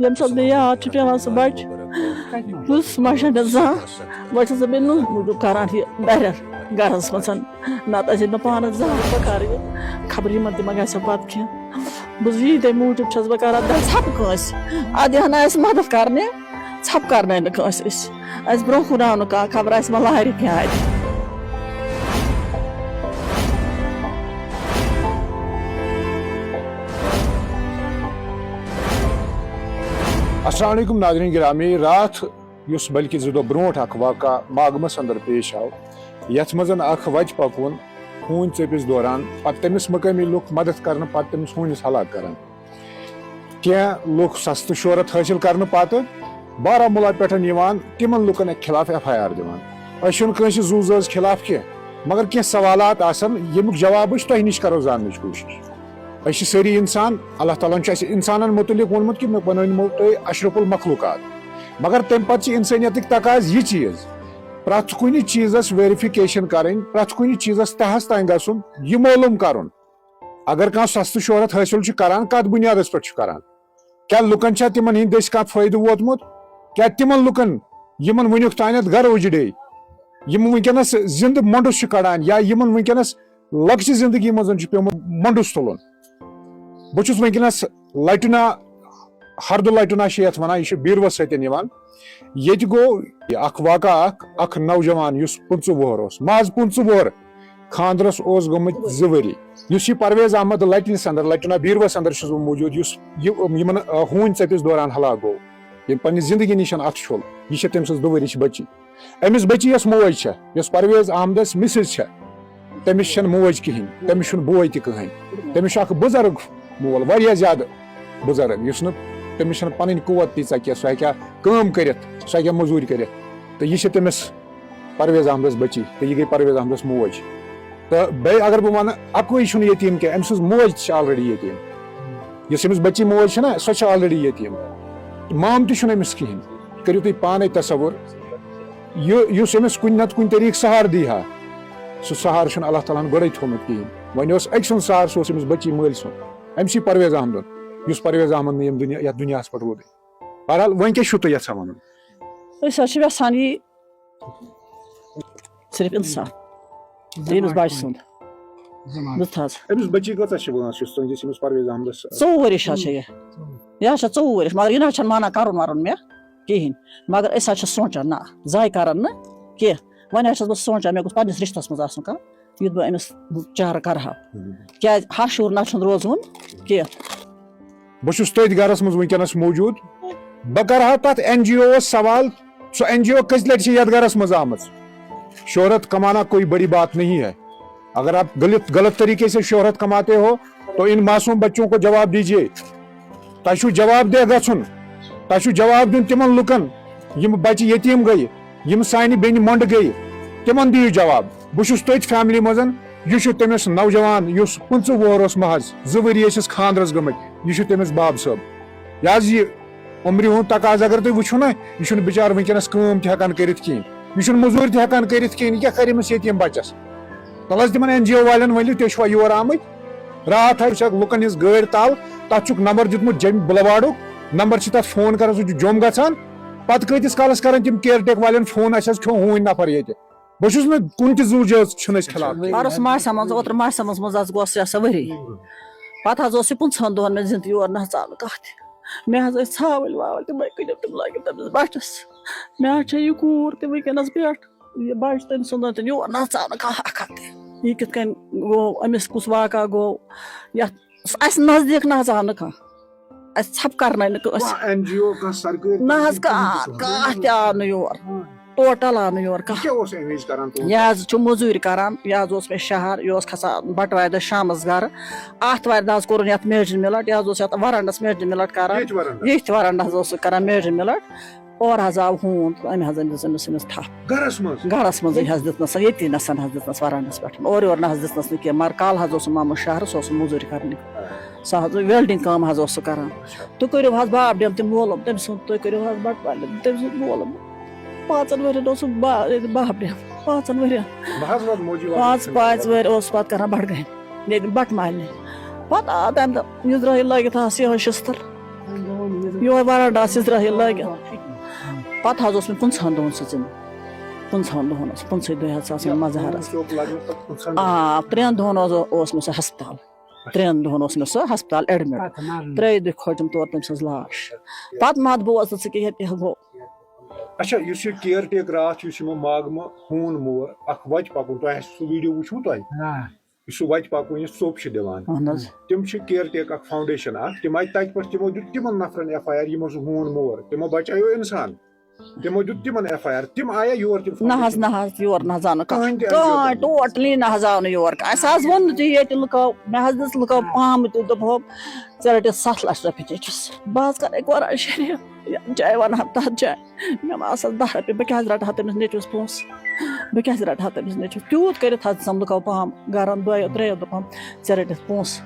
ییٚمہِ ساتہٕ مےٚ یاد چھُ پیٚوان سُہ بَچہِ بہٕ چھُس مَشان زانٛہہ بہٕ چھَس بیٚیہِ نُنہٕ موٗجوٗب کَران یہِ بَرٮ۪ر گَرَس منٛز نَتہٕ ٲسۍ مےٚ پانَس زانٛہہ بہٕ کَرٕ یہِ خبر یِمَن تہِ ما گژھِ پَتہٕ کینٛہہ بہٕ یی تَمہِ موٗجوٗب چھَس بہٕ کَران ژھۄپہٕ کٲنٛسہِ اَدٕ ہَنا اَسہِ مَدَد کَرنہِ ژھۄپہٕ کَرناے نہٕ کٲنٛسہِ أسۍ اَسہِ برونٛہہ کُن آو نہٕ کانٛہہ خبر اَسہِ ما لارِ کینٛہہ اَتہِ. السلام علیکم ناظرین گرامی. رات یس بلکہ 2 دۄہ برونٛٹھ اکھ واقعہ ماگمس اندر پیش آو یتھ منٛز اکھ وتہِ پکوُن ہوٗنۍ ژٔپِس دوران پتہٕ تٔمِس مقٲمی لُکھ مدد کرنہٕ پتہٕ تٔمِس ہوٗنِس ہلاک کران. کینٛہہ لُکھ سستہٕ شہرت حٲصِل کرنہٕ پتہٕ بارہمولہ پٮ۪ٹھ یِوان تِمن لُکن خلاف FIR دِوان. أسۍ چھِنہٕ کٲنٛسہِ زوٗ زٲژ خلاف کینٛہہ مگر کینٛہہ سوالات آسان ییٚمیُک جواب أسۍ تۄہہِ نِش کرو زاننٕچ کوٗشش. أسۍ چھِ سٲری اِنسان. اللہ تعالیٰ ہن چھُ اَسہِ اِنسانن مُتعلق ووٚنمُت کہِ مےٚ بنٲومو تۄہہِ اشرف المخلوقات. مگر تمہِ پتہٕ چھِ اِنسٲنیتٕکۍ تقاضہٕ یہِ چیٖز پرٛٮ۪تھ کُنہِ چیٖزس ویرِفِکیشن کرٕنۍ پرٛٮ۪تھ کُنہِ چیٖزس تہس تانۍ گژھُن یہِ معلوٗم کرُن اگر کانٛہہ سستہٕ شہرت حٲصِل چھُ کران کتھ بُنیادس پٮ۪ٹھ چھُ کران. کیٛاہ لُکن چھا تِمن ہٕنٛدۍ دٔسۍ کانٛہہ فٲیدٕ ووتمُت کیٛاہ تِمن لُکن یِمن وُنیُک تانٮ۪تھ گرٕ اُجڑے یِم وٕنکیٚنس زنٛدٕ مۄنڈُس چھِ کڑان یا یِمن وٕنکیٚنس لۄکچہِ زندگی منٛز چھُ پیومُت مۄنڈُس تُلُن. بہٕ چھُس وٕنکیٚنس لٹنا ہردٕ لٹنا چھِ یتھ ونان یہِ چھُ بیٖروس سۭتۍ یِوان. ییٚتہِ گوٚو اکھ واقعہ اکھ نوجوان یُس 25 وُہر اوس محض 25 وُہر خاندرس اوس گوٚمُت 2 ؤری. یُس یہِ پرویز احمد لٹنس اندر لٹنا بیٖروس اندر چھُس بہٕ موٗجوٗد یُس یِمن ہوٗنۍ ژٔپِس دوران ہلاک گوٚو ییٚمۍ پننہِ زندگی نِش اَتھٕ چھوٚل. یہِ چھےٚ تٔمۍ سٕنٛز 2 ؤرِش بٔچی. أمِس بٔچی یۄس موج چھےٚ یۄس پرویز احمدس مِسِز چھےٚ تٔمِس چھنہٕ موج کِہینۍ تٔمِس چھُنہٕ بوے تہِ کٕہٕنۍ. تٔمِس چھُ اکھ بُزرگ مول واریاہ زیادٕ بُزرگ یُس نہٕ تٔمِس چھنہٕ پنٕنۍ قوت تیٖژاہ کینٛہہ سُہ ہیٚکہِ ہا کٲم کٔرِتھ سُہ ہیٚکہِ ہا موٚزوٗرۍ کٔرِتھ تہٕ یہِ چھِ تٔمِس پرویز احمدس بٔچی تہٕ یہِ گٔے پرویز احمدس موج. تہٕ بیٚیہِ اگر بہٕ ونہٕ اکُے چھُنہٕ یتیٖم کینٛہہ أمۍ سٕنٛز موج تہِ چھِ آلریڈی یتیٖم. یۄس أمِس بٔچی موج چھےٚ نا سۄ چھِ آلریڈی یتیٖم. مام تہِ چھُنہٕ أمِس کِہینۍ. کٔرِو تُہۍ پانے تصور یُس أمِس کُنہِ نتہٕ کُنہِ طریٖقہٕ سہارٕ دی ہا سُہ سہارٕ چھُنہٕ اللہ تعالیٰ ہن گۄڈے تھوٚومُت کِہینۍ. وۄنۍ اوس أکۍ سُنٛد سہارٕ سُہ اوس أمِس بٔچی مٲلۍ سُنٛد أمسٕے پرویز احمدُن یُس پرویز احمد نہٕ یتھ دُنیاہس پٮ۪ٹھ روٗدٕے. بہرحال وۄنۍ کیٛاہ چھُو تُہۍ یژھان وَنُن؟ أسۍ حظ چھِ یژھان یی صرف اِنصاف ییٚمِس بچہِ سُنٛد بوٗزتھٕ حظ. أمِس بٔچی کۭژاہ چھِ وٲنٛس یُس تُہنٛدِس ییٚمِس پرویز احمدس 24 ؤرِش حظ چھےٚ یہِ حظ چھےٚ 24 ؤرِش مگر یہِ نہ حظ چھَنہٕ مانان کَرُن وَرُن مےٚ کِہیٖنۍ مگر أسۍ حظ چھِ سونٛچان نہ زایہِ کَرَن نہٕ کینٛہہ. وۄنۍ حظ چھَس بہٕ سونٛچان مےٚ گوٚژھ پنٛنِس رِشتَس منٛز آسُن کانٛہہ یُتھ بہٕ أمِس چارٕ کَرٕ ہا کیٛازِ ہَش ہیوٗر نہ چھُنہٕ روزوُن کینٛہہ. بہٕ چھُس تٔتھۍ گرس منٛز وٕنکیٚنس موٗجوٗد. بہٕ کرٕ ہا تتھ NGO یس سوال سۄ NGO کٔژِ لٹہِ چھِ یتھ گرس منٛز آمٕژ. شہرت کمانا کوئی بڑی بات نہیں ہے. اگر آپ غلط طریقے سے شہرت کماتے ہو تو ان معصوم بچوں کو جواب دیجیے. تۄہہِ چھُو جواب دہ گژھُن. تۄہہِ چھُو جواب دیُن تِمن لُکن یِم بچہِ یتیٖم گٔیہِ یِم سانہِ بیٚنہِ مۄنڈٕ گٔیہِ تِمن دِیِو جواب. بہٕ چھُس تٔتھۍ فیملی منٛز. یہِ چھُ تٔمِس نوجوان یُس 25 وُہر اوس محض 2 ؤری ٲسِس خاندرس گٔمٕتۍ یہِ چھُ تٔمِس باب صٲب. یہِ حظ یہِ عُمرِ ہُنٛد تقاضہٕ اگر تُہۍ وٕچھِو نا یہِ چھُنہٕ بِچارٕ وٕنکیٚنس کٲم تہِ ہٮ۪کان کٔرِتھ کِہینۍ. یہِ چھُنہٕ موٚزوٗرۍ تہِ ہٮ۪کان کٔرِتھ کِہینۍ. یہِ کیٛاہ کَرِ أمِس یتیٖم بچس. تَلہٕ حظ تِمن NGO والٮ۪ن ؤنِو تُہۍ چھِوا یور آمٕتۍ. راتھ حظ چھکھ لُکن ہِنٛز گٲڑۍ تل تتھ چھُکھ نمبر دیُتمُت جیٚمہِ بُلواڑُک نمبر چھِ تتھ فون کران سُہ چھُ جوٚم گژھان. پتہٕ کۭتِس کالس کران تِم کیر ٹیک والٮ۪ن فون اَسہِ حظ کھیوٚو ہوٗنۍ نفر ییٚتہِ. بہٕ چھُس نہٕ کُنہِ تہِ زوٗ جٲژ چھِنہٕ أسۍ خلاف. پرُس ماسہِ منٛز اوترٕ ماسہِ منٛز حظ گوٚو سا ؤری پتہٕ حظ اوس یہِ 15 دۄہن مےٚ زِندٕ یور نہ حظ ژاو نہٕ کانٛہہ تہِ. مےٚ حظ ٲسۍ ژھاوٕلۍ واوٕلۍ تِمے کٕنِم تِم لٲگِم تٔمِس بچس. مےٚ حظ چھےٚ یہِ کوٗر تہِ وٕنکیٚنس پٮ۪ٹھ یہِ بچہِ تٔمۍ سُنٛد تہِ یور نہ حظ ژاو نہٕ کانٛہہ اکھا تہِ. یہِ کِتھ کٔنۍ گوٚو أمِس کُس واقعہ گوٚو یتھ اَسہِ نزدیٖک نہ حظ آو نہٕ کانٛہہ. اَسہِ ژھۄپہٕ کرناے نہٕ کٲنٛسہِ نہ حظ کانٛہہ تہِ آو نہٕ یور ٹوٹل آو نہٕ یور کانٛہہ. یہِ حظ چھُ موٚزوٗرۍ کران. یہِ حظ اوس مےٚ شہر یہِ اوس کھسان بٹوارِ دۄہ شامس گرٕ. آتھوارِ دۄہ حظ کوٚرُن یتھ میجن مِلٹ. یہِ حظ اوس یتھ ورنڈس میجن مِلٹ کران. ییٚتھۍ ورنڈس حظ اوس سُہ کران میجن مِلٹ. اورٕ حظ آو ہوٗن أمۍ حظ دِژ أمِس تھپھ گرس منٛزٕے حظ دِژنس ییٚتی نس حظ دِژنس ورنڈس پٮ۪ٹھ. اورٕ یورٕ نہ حظ دِژنس نہٕ کینٛہہ مگر کالہٕ حظ اوس سُہ ماموٗ شہرٕ سُہ اوس موٚزوٗرۍ کرنہِ. سُہ حظ ویلڈنگ کٲم حظ اوس سُہ کران. تُہۍ کٔرِو حظ باب ڈیم تہِ مولوٗم تٔمۍ سُنٛد. تُہۍ کٔرِو حظ بٹوارِ تٔمۍ سُنٛد مولوٗم. 5 ؤرین اوس سُہ باب ڈیم 5 ؤرین 5 ؤرۍ اوس پتہٕ کران بڈگامہِ ییٚتہِ بٹہٕ مالنہِ. پتہٕ آو تمہِ دۄہ یہِ درٛٲے لٲگِتھ آس یِہوے شِستٕر یور وَرانٛڈا سٕژرٲہِل لٲگِتھ پَتہٕ حظ اوس مےٚ 50 دۄہَن سُہ ژِنہٕ 50 دۄہَن اوس 50 دۄہ حظ آسان مظہرَس 3 دۄہَن اوس مےٚ سُہ ہسپتال 3 دۄہَن اوس مےٚ سُہ ہسپتال ایڈمِٹ 3 دۄہ کھٲجِم تور تٔمۍ سٕنٛز لاش پَتہٕ مَتھ بوز نہٕ ژٕ کِہیٖنۍ تہِ گوٚو اچھا یُس یہِ کِیر ٹیک راتھ یُس یِمو ماگمہٕ ہوٗن مور اکھ وَتہِ پَکُن تۄہہِ آسہِ سُہ ویٖڈیو وٕچھوٕ تۄہہِ یُس سُہ وَتہِ پَکُن یُس ژوٚپ چھِ دِوان تِم چھِ کِیر ٹیک اکھ فاوُنڈیشن اکھ تِم آیہِ تَتہِ پٮ۪ٹھ تِمو دیُت تِمن نفرن FIR یِمو سُہ ہوٗن مور تِمو بچایو اِنسان تِمو دیُت تِمن FIR تِم آیا یور تِم نہ حظ یور نہ حظ آو نہٕ کانٛہہ ٹوٹلی نہ حظ آو نہٕ یور اَسہِ حظ ووٚن نہٕ تہِ ییٚتہِ لُکو مےٚ حظ دِژ لُکو پامہٕ تہِ دوٚپہوکھ ژےٚ رٔٹِتھ 7 لَچھ رۄپیہِ نیچوِس بہٕ حظ کَرے قرآن شریٖف یَتھ جایہِ وَنہٕ ہا تَتھ جایہِ مےٚ ما آسَس 10 رۄپیہِ بہٕ کیٛازِ رَٹہٕ ہا تٔمِس نیچوِس پونٛسہٕ بہٕ کیٛازِ رَٹہٕ ہا تٔمِس نیچوِس تیوٗت کٔرِتھ حظ دِژَم لُکو پام گَرَن 2-3 دوٚپَم ژےٚ رٔٹِتھ پونٛسہٕ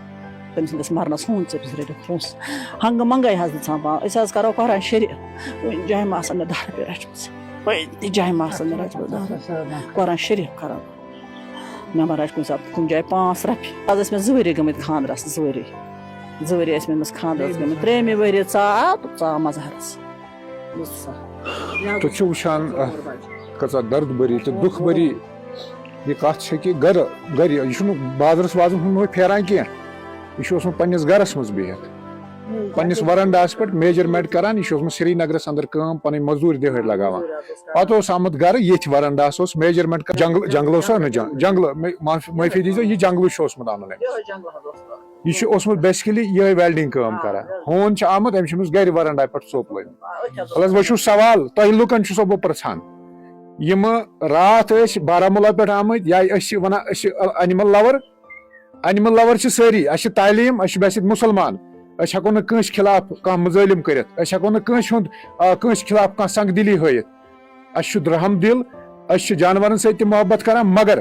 تٔمۍ سٕنٛدِس مَرنَس ہوٗن ژٔپِس رٔٹِتھ پونٛسہٕ ہنٛگہٕ منٛگَے حظ دِژان پام أسۍ حظ کَرو قرآن شریٖف کُنہِ جایہِ ما آسَن مےٚ 10 رۄپیہِ رَچھمٕژ کُنہِ تہِ جایہِ ما آسَن مےٚ رَچھمٕژ 10 رۄپیہِ قرآن شریٖف کَران مےٚ ما رَچھ کُنہِ ساتہٕ کُنہِ جایہِ 5 رۄپیہِ آز ٲسۍ مےٚ 2 ؤری گٔمٕتۍ خانٛدرَس 2 ؤری ٲسۍ مےٚ أمِس خانٛدرَس گٔمٕتۍ 3مہِ ؤریہِ ژاو تہٕ ژاو مظہرَس تُہۍ چھِو وٕچھان کۭژاہ درد بٔری تہٕ دُکھ بٔری یہِ کَتھ چھےٚ کہِ گرِ یہِ چھُنہٕ بازرَس وازرَس منٛز پھیران کینٛہہ یہِ چھُ اوسمُت پنٛنِس گرَس منٛز بِہِتھ پنٛنِس وَرَنٛڈاہَس پٮ۪ٹھ میجرمٮ۪نٹ کران یہِ چھُ اوسمُت سرینگرَس اندر کٲم پَنٕنۍ مزوٗرۍ دِہٲڑۍ لگاوان پَتہٕ اوس آمُت گرٕ ییٚتھۍ وَرَنٛڈاہَس اوس میجرمٮ۪نٹ جنٛگل اوسا نہٕ جنٛگلہٕ معٲفی دیٖزیو یہِ جنٛگلہٕ چھُ اوسمُت اَنُن یہِ چھُ اوسمُت بیسِکٔلی یِہوٚے ویلڈِنٛگ کٲم کران ہوٗن چھُ آمُت أمِس چھِ أمِس گرِ وَرَنٛڈا پٮ۪ٹھ ژوٚپ لٲگِتھ وَلہٕ حظ وۄنۍ چھُو سوال تۄہہِ لُکن چھُسو بہٕ پرٛژھان یِمہٕ راتھ ٲسۍ بارہمولہ پٮ۪ٹھ آمٕتۍ یا أسۍ چھِ وَنان أسۍ چھِ انِمل لور چھِ سٲری اَسہِ چھِ تعلیٖم أسۍ چھِ باسِت مُسلمان أسۍ ہٮ۪کو نہٕ کٲنٛسہِ خِلاف کانٛہہ مُظٲلِم کٔرِتھ أسۍ ہٮ۪کو نہٕ کٲنٛسہِ خِلاف کانٛہہ سنگ دِلی ہٲیِتھ اَسہِ چھُ رحم دِل أسۍ چھِ جانورن سۭتۍ تہِ محبت کران مگر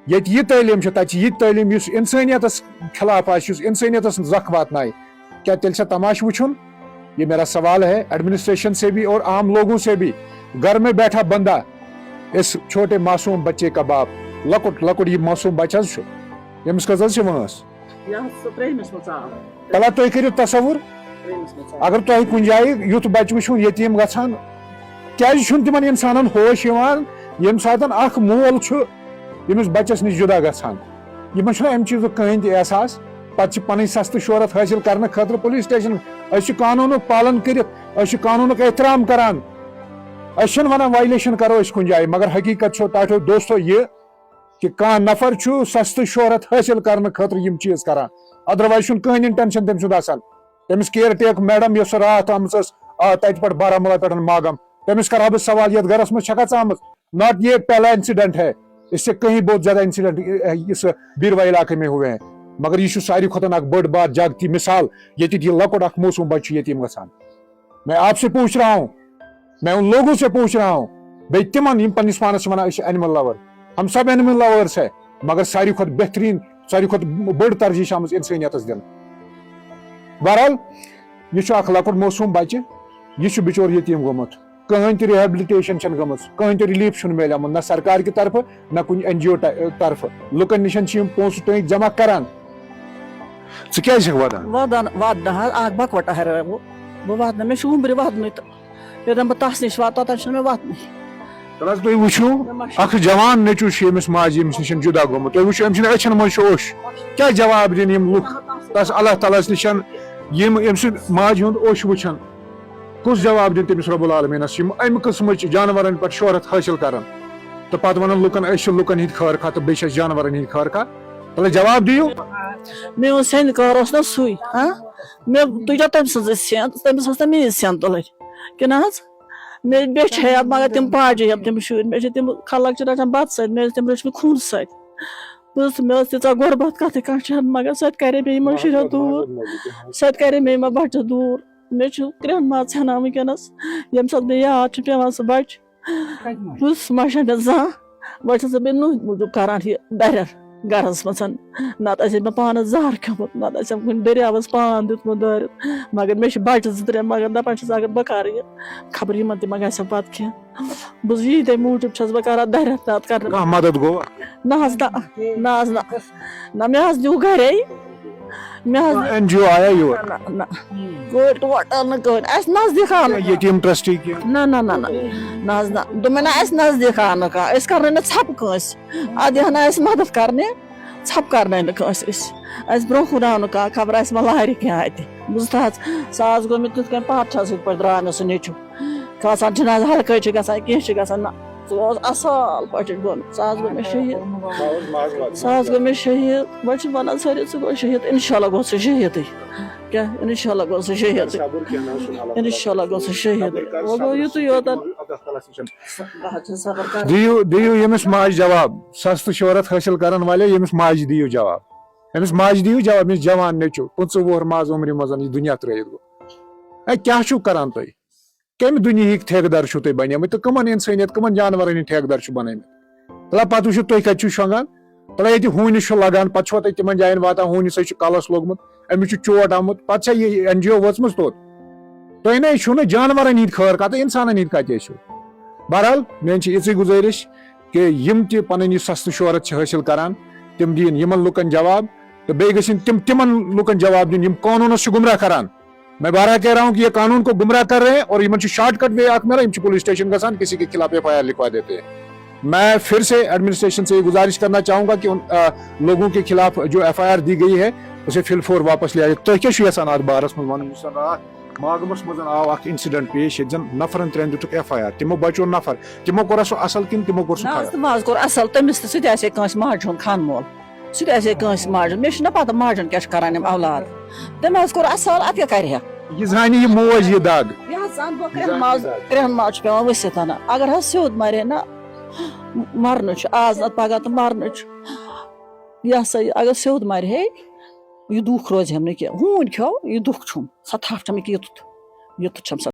ییٚتہِ یہِ تعلیٖم چھِ تَتہِ چھِ یہِ تہِ تعلیٖم یُس اِنسٲنیتس خِلاف آسہِ یُس اِنسٲنیتس زکھ واتنایہِ کیٛاہ تیٚلہِ چھا تماشہٕ وٕچھُن یہ میرا سوال ہے ایڈمنسٹریشن سے بھی اور عام لوگوں سے بھی گھر میں بیٹھا بندہ اس چھوٹے معصوم بچے کا باپ لۄکُٹ یہِ معصوم بچہِ حظ چھُ ییٚمِس کٔژ حظ چھِ وٲنٛس بلا تُہۍ کٔرِو تصوُر اگر تۄہہِ کُنہِ جایہِ یُتھ بچہِ وٕچھُن یتیٖم گژھان کیٛازِ چھُنہٕ تِمن اِنسانن ہوش یِوان ییٚمہِ ساتہٕ اکھ مول چھُ ییٚمِس بچس نِش جُدا گژھان یِمن چھُنہ امہِ چیٖزُک کٕہٕنۍ تہِ احساس پتہٕ چھِ پنٕنۍ سستہٕ شہرت حٲصِل کرنہٕ خٲطرٕ پُلیٖس سٹیشن أسۍ چھِ قانوٗنُک پالن کٔرِتھ أسۍ چھِ قانوٗنُک احترام کران أسۍ چھِنہٕ ونان وایلیشن کرو أسۍ کُنہِ جایہِ مگر حقیٖقت چھو ٹاٹھو دوستو یہِ کہِ کانٛہہ نفر چھُ سستہٕ شہرت حٲصِل کرنہٕ خٲطرٕ یِم چیٖز کران ادروایز چھُنہٕ کٕہٕنۍ انٹینشن تٔمۍ سُنٛد آسان تٔمِس کِیر ٹیک میڈم یۄس راتھ آمٕژ ٲس تتہِ پٮ۪ٹھ بارہمولہ پٮ۪ٹھ ماگم تٔمِس کرہا بہٕ سوال یتھ گرس منٛز چھکھا ژٕ آمٕژ ناٹ یہ پہلا انسیڈنٹ ہے اس سے کہیں بہت زیادہ انسیڈنٹ اس بیروا علاقے میں ہوئے ہیں مگر یہ چھُ ساروی کھۄتہٕ اکھ بٔڑ بار جاگتی مثال ییٚتیُک یہِ لۄکُٹ اکھ موسوٗم بچہِ چھُ یتیٖم گژھان میں آپ سے پوچھ رہا ہوں میں ان لوگوں سے پوچھ رہا ہوں بیٚیہِ تِمن یِم پننِس پانس چھِ ونان أسۍ چھِ اینمل لور ہم سب اینمل لورس ہے مگر ساروی کھۄتہٕ بہتریٖن ساروی کھۄتہٕ بٔڑ ترجیح چھِ آمٕژ انسٲنیتس دِنہٕ بہرحال یہِ چھُ اکھ لۄکُٹ موسوٗم بچہِ یہِ چھُ بِچور یتیٖم گوٚمُت کٕہٕنۍ تہِ رِہیبلِٹیشن چھنہٕ گٔمٕژ کٕہٕنۍ تہِ رِلیٖف چھُنہٕ میلیومُت نہ سرکار کہِ طرفہٕ نہ کُنہِ NGO طرفہٕ لُکن نِش چھِ یِم پونٛسہٕ تُہۍ جمع کران ژٕ کیٛازِ چھکھ واتان واتنہٕ حظ اکھ بکوٹا ہرٲو بہٕ واتنہٕ مےٚ چھُ وُمبرِ واتنُے تہٕ یوٚتن بہٕ تس نِش واتہٕ توٚتن چھُنہٕ مےٚ واتنٕے تَلہٕ حظ تُہۍ وٕچھِو اکھ جوان نیٚچوٗ چھُ ییٚمِس ماجہِ ییٚمِس نِش جُدا گوٚمُت تُہۍ وٕچھِو أمۍ سٕنٛدِ أچھن منٛز چھُ اوٚش کیٛاہ جواب دِنۍ یِم لُکھ تس اللہ تعالیٰ ہس نِش یِم أمۍ سٕنٛدِ ماجہِ ہُنٛد اوٚش وٕچھن کُس جواب دِنۍ تٔمِس رۄب العالمیٖنس یِم امہِ قٕسمٕچ جانورن پٮ۪ٹھ شہرت حٲصِل کران تہٕ پتہٕ ونان لُکن أسۍ چھِ لُکن ہٕنٛدۍ خٲر خواہ تہٕ بیٚیہِ چھِ أسۍ جانورن ہٕنٛدۍ خٲر خواہ تَلہٕ جواب دِیِو میون سیٚنہِ کار اوس نا سُے مےٚ تُجا تٔمۍ سٕنٛزٕے سیٚن تٔمِس ٲس نہٕ میٲنۍ سیٚن تُلٕنۍ کِنہٕ حظ مےٚ بیٚچھِ ہیٚیَم مگر تِم باجے ہیٚم تِم شُرۍ مےٚ چھِ تِم خلق چھِ رَچھان بتہٕ سۭتۍ مےٚ ٲسۍ تِم رٔچھمٕتۍ خوٗنہٕ سۭتۍ مےٚ ٲس تیٖژاہ غۄربت کَتھٕے کانٛہہ چھَنہٕ مگر سۄ تہِ کرے مےٚ یِمو شُریو دوٗر سۄ تہِ کرے مےٚ یِمو بچو دوٗر مےٚ چھُ کرٛٮ۪ہن ماز ژھٮ۪نان وٕنکیٚنس ییٚمہِ ساتہٕ مےٚ یاد چھُ پیٚوان سُہ بچہِ پوٚژھ ما چھےٚ مےٚ زانٛہہ وۄنۍ چھَس بہٕ نُہنٛدِ موٗجوٗب کران یہِ دَرٮ۪ر گرس منٛز نتہٕ ٲسۍ مےٚ پانس زہر کھیوٚمُت نتہٕ ٲسِم کُنہِ دٔریاوس پان دیُتمُت دٲرِتھ مگر مےٚ چھِ بچہِ 2-3 مگر دپان چھِس اگر بہٕ کرٕ یہِ خبر یِمن تہِ ما گژھِ پتہٕ کینٛہہ بہٕ ییٖتے موٗجوٗب چھس بہٕ کران دَرٮ۪ر نتہٕ کرٕ مدد گوٚو نہ حظ نہ حظ نہ مےٚ حظ نیوٗ گرے مےٚ NGO آیا یور نہ کٔرۍ ٹوٹل نہٕ کٕہٕنۍ اَسہِ نزدیٖک آو نہٕ یتیٖم ٹرسٹی کینٛہہ نہ نہ نہ نہ حظ نہ دوٚپمَے نہ اَسہِ نزدیٖک آو نہٕ کانٛہہ أسۍ کَرنٲے نہٕ ژھۄپہٕ کٲنٛسہِ اَدٕ یِہَن اَسہِ مدد کَرنہِ ژھۄپہٕ کَرنٲے نہٕ کٲنٛسہِ أسۍ اَسہِ برونٛہہ کُن آو نہٕ کانٛہہ خبر اَسہِ ما لارِ کینٛہہ اَتہِ بوٗزتھٕ حظ سُہ حظ گوٚو مےٚ تِتھ کٔنۍ پادشاہَس یِتھ پٲٹھۍ درٛاو مےٚ سُہ نیٚچوٗ کھسان چھِنہٕ حظ ہر کٲنٛسہِ چھِ گژھان کینٛہہ چھِ گژھان نہ سُہ اوس اَصٕل پٲٹھۍ گوٚو سُہ حظ گوٚو مےٚ شہیٖد سُہ حظ گوٚو مےٚ شہیٖد وۄنۍ چھِ وَنان سٲری ژٕ گوٚو شہیٖد اِنشاء اللہ گوٚو سُہ شہیٖدٕے کیٛاہ اِنشاء اللہ گوٚو سُہ شہیٖدٕے اِنشاء اللہ گوٚو سُہ شہیٖدٕے وۄنۍ گوٚو یُتُے یوتن بہٕ حظ چھَس صبر کران دِیِو ییٚمِس ماجہِ جواب سستہٕ شہرت حٲصِل کرن والے ییٚمِس ماجہِ دِیِو جواب أمِس ماجہِ دِیِو جواب أمِس جوان نیٚچوٗ 25 وُہُر ماز عمرِ منٛز یہِ دُنیا ترٲیِتھ گوٚو کیٛاہ چھُو کران تُہۍ کمہِ دُنیہٕکۍ ٹھیکہٕ چھُو تُہۍ بنیمٕتۍ تہٕ کٕمن اِنسٲنیت کٕمن جانورن ہٕنٛدۍ ٹھیکہٕ چھُ بنٲومٕتۍ بلا پتہٕ وٕچھِو تُہۍ کتہِ چھِو شۄنٛگان بلا ییٚتہِ ہوٗنِس چھُ لگان پتہٕ چھُوا تُہۍ تِمن جاین واتان ہوٗنِسے چھُ کلس لوگمُت أمِس چھُ چوٹ آمُت پتہٕ چھا یہِ NGO وٲژمٕژ توٚت تُہۍ نَے چھُو نہٕ جانورن ہٕنٛدۍ خٲر کتھ انسانن ہٕنٛدۍ کتہِ ٲسِو بہرحال میٲنۍ چھِ یِژٕے گُزٲرِش کہِ یِم تہِ پنٕنۍ یہِ سستہٕ شہرت چھِ حٲصِل کران تِم دِیِن یِمن لُکن جواب تہٕ بیٚیہِ گٔژھِنۍ تِم تِمن لُکن جواب دِنۍ یِم قانوٗنس چھِ گمراہ کران میں بارہ کہہ رہا ہوں کہ یہ قانون کو گمراہ کر رہے ہیں اور یہ شارٹ کٹ وے آخ میرا پولیس اسٹیشن گژھان کسی کے خلاف FIR لکھوا دیتے ہیں میں پھر سے ایڈمنسٹریشن سے یہ گزارش کرنا چاہوں گا کہ ان لوگوں کے خلاف جو FIR دی گئی ہے اسے فی الفور واپس لیا جائے تُہۍ کیٛاہ چھُو یژھان اتھ بارس منٛز ونُن یُس زن راتھ ماگمس منٛز آو اکھ انسیڈنٹ پیش ییٚتہِ زن نفرن 3 دِتُکھ FIR تِمو بچو نفر تِمو کوٚرا سُہ اصل کِنہٕ تِمو کوٚر سُہ نہ حظ خراب تِمو حظ کوٚر اَصٕل تٔمِس تہِ سُہ تہِ آسہِ ہے کٲنٛسہِ ماجہِ ہُنٛد خان مول سُہ تہِ آسہِ ہے کٲنٛسہِ ماجہِ مےٚ چھُنہ پتہ ماجٮ۪ن کیٛاہ چھِ کران یِم اولاد تٔمۍ حظ کوٚر اَصٕل اَتھ کیٛاہ کرِ ہا یہِ زانہِ یہِ موج یہِ دگ یہِ حظ زن بہٕ کرٛٮ۪ہن ماز چھُ پیوان ؤسِتھ انان اگر حظ سیوٚد مرے نہ مرنہٕ چھُ آز نتہٕ پگاہ تہٕ مرنہٕ چھُ یہِ ہسا یہِ اگر سیوٚد مرِ ہے یہِ دُکھ روزِ ہٮ۪م نہٕ کینٛہہ ہوٗنۍ کھیوٚو یہِ دُکھ چھُم سۄ تھپھ چھم ییٚکیٛاہ یُتُتھ چھم سۄ